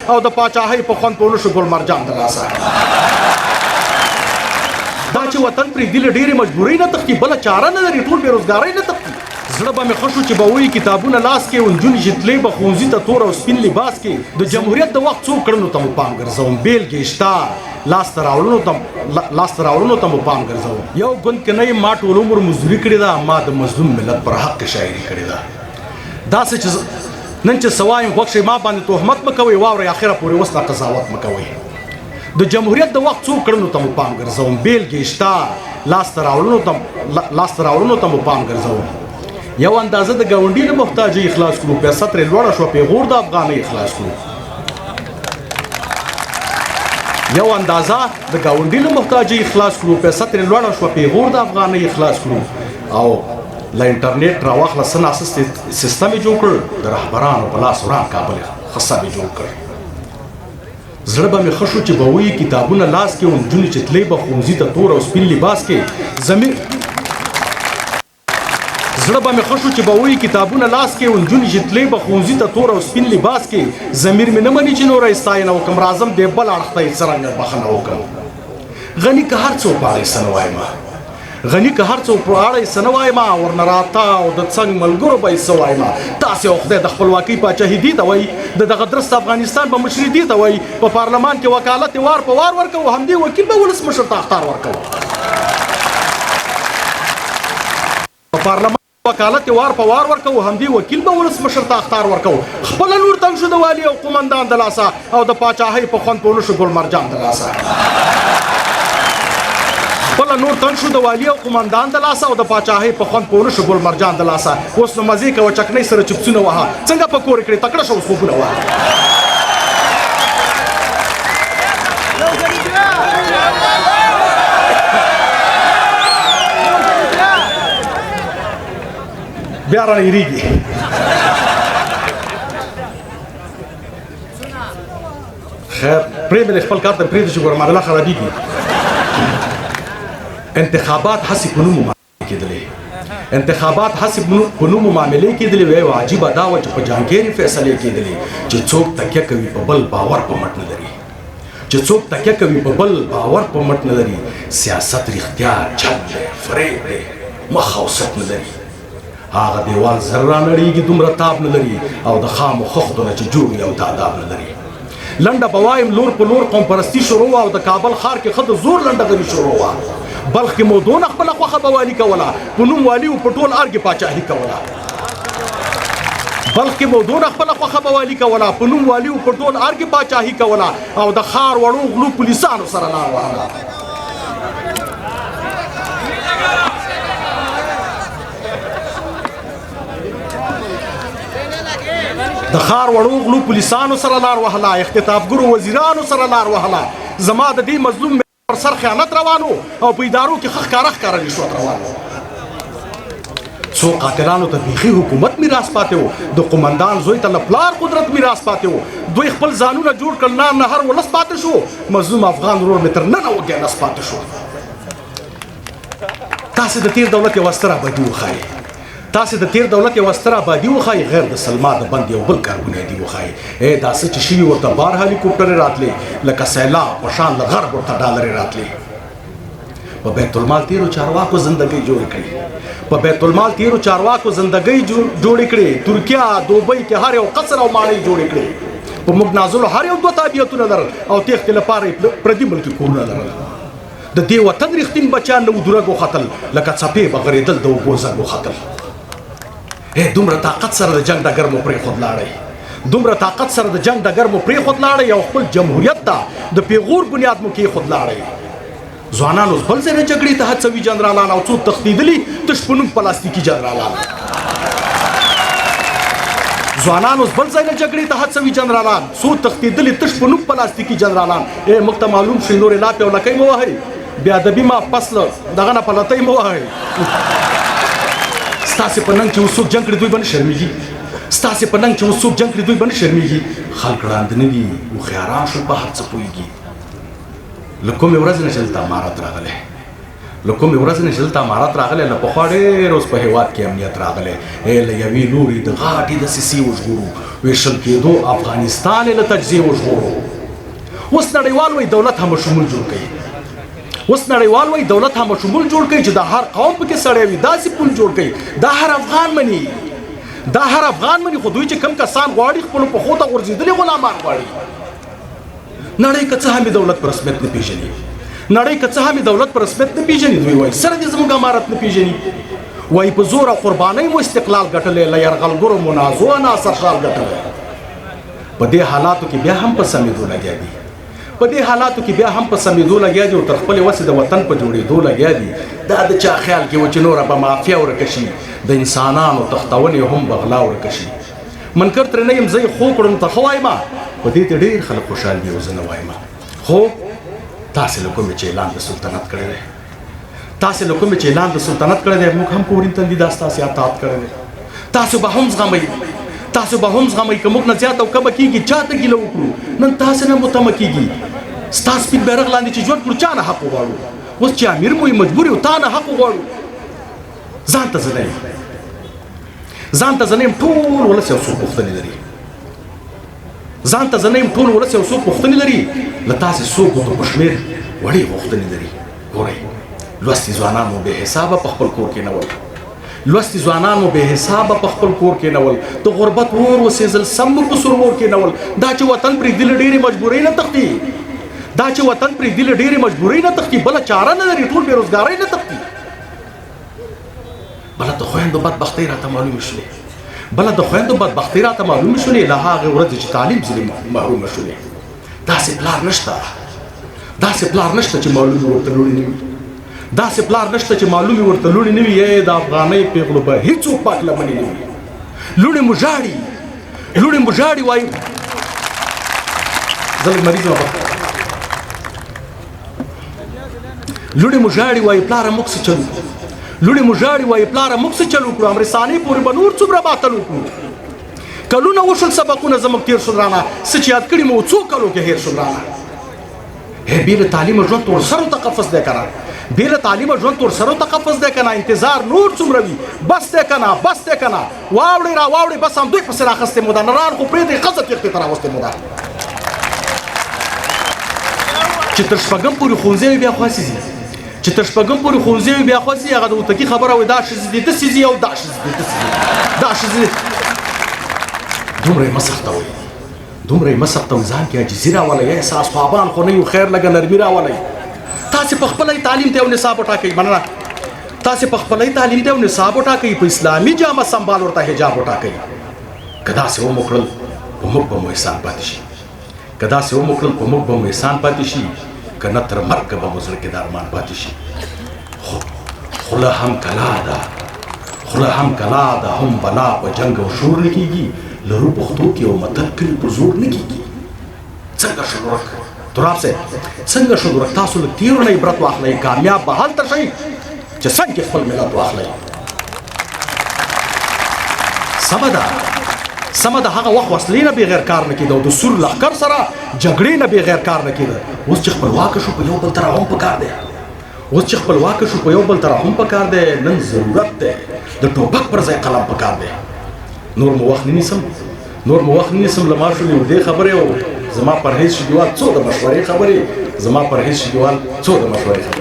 او د پاچاهۍ په خوند په ونشو ګل مرجان د لاسه دا چې وطن پرېږدي له ډېرې مجبورۍ نه تښتي بله چاره نه لري ټول بېروزګارۍ نه تښتي زړه به مې ښه شو چې به وایي کتابونه لاس کې و نجونې چې تلې به ښوونځي ته تور او سپین لباس کې د جمهوریت د وخت څو کړنو ته مو پام ګرځوم بېلګې شته لاسته راوړنو ته مو پام ګرځوم یو ګوند کې نه یم ما ټول عمر مزدوري کړې ده ما د مظلوم ملت پر حق شاعري کړې ده داسې چې نن چې څه وایم خوښ شئ ما باندې تهمت مه کوئ واورئ اخره پورې اوس دا قضاوت مه کوئ د جمهوریت د وخت څو کړنو ته مو پام ګرځوم بېلګې شته لاسته راوړنو ته مو پام ګرځوم یو اندازه د ګاونډي نه محتاجۍ اخلاص کړو پیسه ترې لوړه شوه پیغور د افغانۍ اخلاص کړو یو اندازه د ګاونډي نه محتاجۍ اخلاص کړو پیسه ترې لوړه شوه پیغور د افغانۍ اخلاص کړو او له انټرنیټ راواخله څه ناسه سیستم یې جوړ کړ د رهبرانو په لاس وران کابل خصاب یې جوړ کړ زړه به مې ښه شو چې به وایي کتابونه لاس کې و نجونې چې تلې به ښوونځي ته تور او سپین لباس کې زړه به مې ښه شو چې به وایي کتابونه لاس کې و نجونې چې تلې به ښوونځي ته تور او سپین لباس کې ضمیر مې نه مني چې نوره یې ستاینه وکړم راځم دې بل اړخ ته یې څرنګه بخښنه وکړم غني که هر څه په اړه یې څه نه وایم غني که هر څه په اړه یې څه نه وایم ورنه راته او د څنګ ملګرو به یې څه وایم تاسې او خدای د خپلواکۍ پاچاهي دې ته وایي دغه درست افغانستان به مشري دې ته وایي په پارلمان کې وکالت یې وار په وار ورکوو همدې وکیل به ولسمشر ته اخطار ورکوو په پارلمان وکالت یې وار په وار ورکوو همدې وکیل به ولسمشر ته اخطار ورکوو خپله نور تنګ شو د والي او قومندان د لاسه او د پاچاهۍ په خوند په ونشو ګل مرجان د لاسه خپله نور تنګ شو د والي او قومندان د لاسه او د پاچاهۍ په خوند په ونشو ګل مرجان د لاسه اوس نو مزې کوه چکنۍ سره چپسونه وهه څنګه په کور کړې تکړه شه اوس خوبونه وهه بیا رانه هېرېږي خیر پرېږده خپل کار ته پرېږده چې ګوره معامله خرابېږي انتخابات هسې په نومو معاملې کېدلې انتخابات هسې په نومو معاملې کېدلې وایي عجیبه دا وه چې په جانګیرې فیصلې کېدلې چې څوک تکیه کوي په بل باور په مټ نه لري چې څوک تکیه کوي په بل باور په مټ نه لري سیاست رښتیا چل دی فریب دی مخ او ست نه لري هغه دیوال زر رانړېږي دومره تاب نه لري او د خامو خښتو نه چې جوړ وي او تعداب نه لري لنډه به وایم لور په لور قوم پرستي شروع وه او د کابل ښار کې ښه د زور لنډهغري شروع وه بلخ کې مو دونه خپله خوښه به والي کوله په نوم والي و په ټول ارګ پاچاهي کوله بلخ کې مو دونه خپله خوښه به والي کوله په نوم والي و په ټول ارګ پاچاهي کوله او د ښار وړو غلو پولیسانو سره لار وهله د ښار وړو غلو پولیسانو سره لار وهله اختطافګرو وزیرانو سره لار وهله زما د دې مظلوم پر سر خیانت روانو او په ادارو کې ښه ښکاره رشوت روانو څو قاتلانو ته بیخي حکومت میراث پاتې و د قومندان زوی ته له پلار قدرت میراث پاتې و دوی خپل ځانونه جوړ کړل نه هر ولس پاتې شو مظلوم افغان ورور مې تر ننه وږی نس پاتې شو تاسې د تیر دولت یوه ستره ابادي وښایي تاسې د تیر دولت یوه ستره ابادي وښایي غیر د سلما د بند یو بل کار بنیادي وښایي دا څه چې شوي ورته بار هلیکوپټرې راتلې لکه سیلاب په شان د غرب ورته ډالرې راتلې په بیت المال تیرو چارواکو زندګۍ جوړې کړې په بیت المال تیرو چارواکو زندګۍ جوړې کړې ترکیه دوبۍ کې هر یو قصر او ماڼۍ جوړې کړې په موږ نازلو هر یو دوه تابعیتونه لرل او تېښتې لپاره یې پردي ملکي کورونه لرل د دې وطن رښتین بچیان نه و درګ وختل لکه څپې به غړېدل د اوبو زنګ وختل دومره طاقت سره د جنګ ډګر مو پرېښود لاړئ دومره طاقت سره د جنګ ډګر مو پرېښود لاړئ او خپل جمهوریت ته د پیغور بنیاد مو کېښود لاړئ ځوانان اوس بل ځای نه جګړې ته هڅوي جنرالان او څو تښتېدلي تش په نوم پلاستیکي جنرالان ځوانان اوس بل ځای نه جګړې ته هڅوي جنرالان څو تښتېدلي تش په نوم پلاستیکي جنرالان موږ ته معلوم شي نورې لاپې او لکۍ مه وهئ بې ادبي ما پس له دغه نه پلتۍ مه وهئ ستاسې په ننګ چې اوس څوک جنګ کړي دوی به نه شرمېږي ستاسې په ننګ چې اوس څوک جنګ کړي دوی به نه شرمېږي خلک ړانده نه دي هوښیاران شول په هر څه پوهېږي له کومې ورځې نه چې دلته امارت راغلی له کومې ورځې نه چې دلته امارت راغلی له پخوا ډېر اوس په هېواد کې امنیت راغلی له یوې لورې د غاټې دسیسې وژغورو ویشل کېدو افغانستان یې له تجزیې وژغورو اوس نړیوال وایي دولت هم شمول جوړ کوي اوس نړیوال وایي دولت هم شمول جوړ کوي چې د هر قوم پکې سړی وي داسې پول جوړ کوي دا هر افغان مني دا هر افغان مني خو دوی چې کم کسان غواړي خپلو پښو ته غورځېدلي غلامان غواړي نړۍ که څه هم دولت په رسمیت نه پېژني نړۍ که څه هم دولت په رسمیت نه پېژني دوی وایي سره دې زموږ امارت نه پېژني وایي په زور او قربانۍ مو استقلال ګټلی له یرغلګرو منازو ناصر شال ګټلی په دې حالاتو کې بیا هم په سمېدو لګیا دي په دې حالاتو کې بیا هم په سمېدو لګیا دي او تر خپلې وسې د وطن په جوړېدو لګیا دي دا د چا خیال کې و چې نوره به مافیا ورکه شي د انسانانو تختونې هم به غلا ورکه شي منکر ترې نه یم زه یې خو کړم ته ښه وایم په دې ته ډېر خلک خوشحال دي او زه نه وایم خو تاسې له کومې چې اعلان د سلطنت کړی دی تاسې له کومې چې اعلان د سلطنت کړی دی موږ هم په ورین تندي دا ستاسې اطاعت کړی دی تاسو به هم زغمئ تاسو به هم زغمئ که موږ نه زیات او کمه کېږي چا ته ګیله وکړو نن تاسې نه مو تمه کېږي ستا سپین بیرغ لاندې چې ژوند کړو چا نه حق وغواړو اوس چې امیر مو مجبور یو تا نه حق وغواړو ځان ته زه نه یم ځان ته زه نه یم ټول ولس یو څو پوښتنې لري ځان ته زه نه یم ټول ولس یو څو پوښتنې لري له تاسې څو ګوتو په شمېر وړې غوښتنې لري ګورئ لوستي ځوانان مو بې حسابه په خپل کور کې نول لوستي ځوانان مو بې حسابه په خپل کور کې نول د غربت اور وسېزل سم مو په سرور کې نول دا چې وطن پرېږدي له ډېرې مجبورۍ نه تښتي دا چې وطن پرېږدي له ډېرې مجبورۍ نه تښتي بله چاره نه لري ټول بېروزګارۍ نه تښتي بله د خویندو بدبختۍ راته معلومې شولې بله د خویندو بدبختۍ راته معلومې شولې له هغې ورځې چې تعلیم ځینې محرومه شولې داسې پلار نشته داسې پلار نشته چې معلومې ورته لوړې نه وي داسې پلار نشته چې معلومې ورته لوړې نه وي د افغانۍ پېغلو به هېڅوک پاک لمنې نه وي لوڼې مو ژاړي لوڼې مو ژاړي وایي زه لږ مریض یم لوڼې مو ژاړي وایي پلاره موږ څه چل وکړو لوڼې مو ژاړي وایي پلاره موږ څه چل وکړو امرسانې پورې به نور څومره باطل وکړو کلونه وشول سبقونه زموږ تېر شول رانه څه چې یاد کړي مو څو کلو کې هېر شول رانه بې له تعلیمه ژوند تور سرو ته قفس دی که نه بې له تعلیمه ژوند تور سرو ته قفس دی که نه انتظار نور څومره وي بس دی که نه بس دی که نه واوړئ را واوړئ بس همدوی پسې رااخیستې مو ده نران خو پرېږدئ ښځه تېښتې ته راوستې مو ده چې تر شپږم پورې ښوونځی وي بیا خواسې ځي چې تر شپږم پورې ښوونځی وي بیا خواسې هغه د اوتکي خبره وایي دا ښځې دي داسې ځي او دا ښځې دي داسې ځي دا ښځې دومره یې مه سختوئ دومره یې مه سختوئ ځان کې عاجزي راولئ احساس خوابان خو نه یو خیر لږه نرمي راولئ تاسې په خپله تعلیم ته یو نصاب وټاکئ مننه تاسې په خپله تعلیم ته یو نصاب وټاکئ په اسلامي جامه سنبال ورته حجاب وټاکئ که داسې ومو کړل په موږ به مو احسان پاتې شي که داسې ومو کړل په موږ به مو احسان پاتې شي که نه تر مرګه به مو زړه کې د ارمان پاتې شي خوله هم کلا ده خوله هم کلا ده هم بلا په جنګ او شور نه کېږي لرو پښتو کې یو متل کلي په زور نه کېږي څنګه شلورک تراب صاحب څنګه شلورک تاسو له تېرو نه عبرت واخلئ کامیاب به هلته شئ چې څنګه خپل ملت واخلئ سمه ده سمه ده هغه وخت وسلې نه بغیر کار نه کېده او د سور لښکر سره جګړې نه بغیر کار نه کېده اوس چې خپلواکه شو په یو بل ترحم پکار دی اوس چې خپلواکه شو په یو بل ترحم پکار دی نن ضرورت دی د ټوپک پر ځای قلم پکار دی نور مو وخت نه نیسم له ما شولې دې خبرې او زما پرهیز شګیوال څو د مشورې خبرې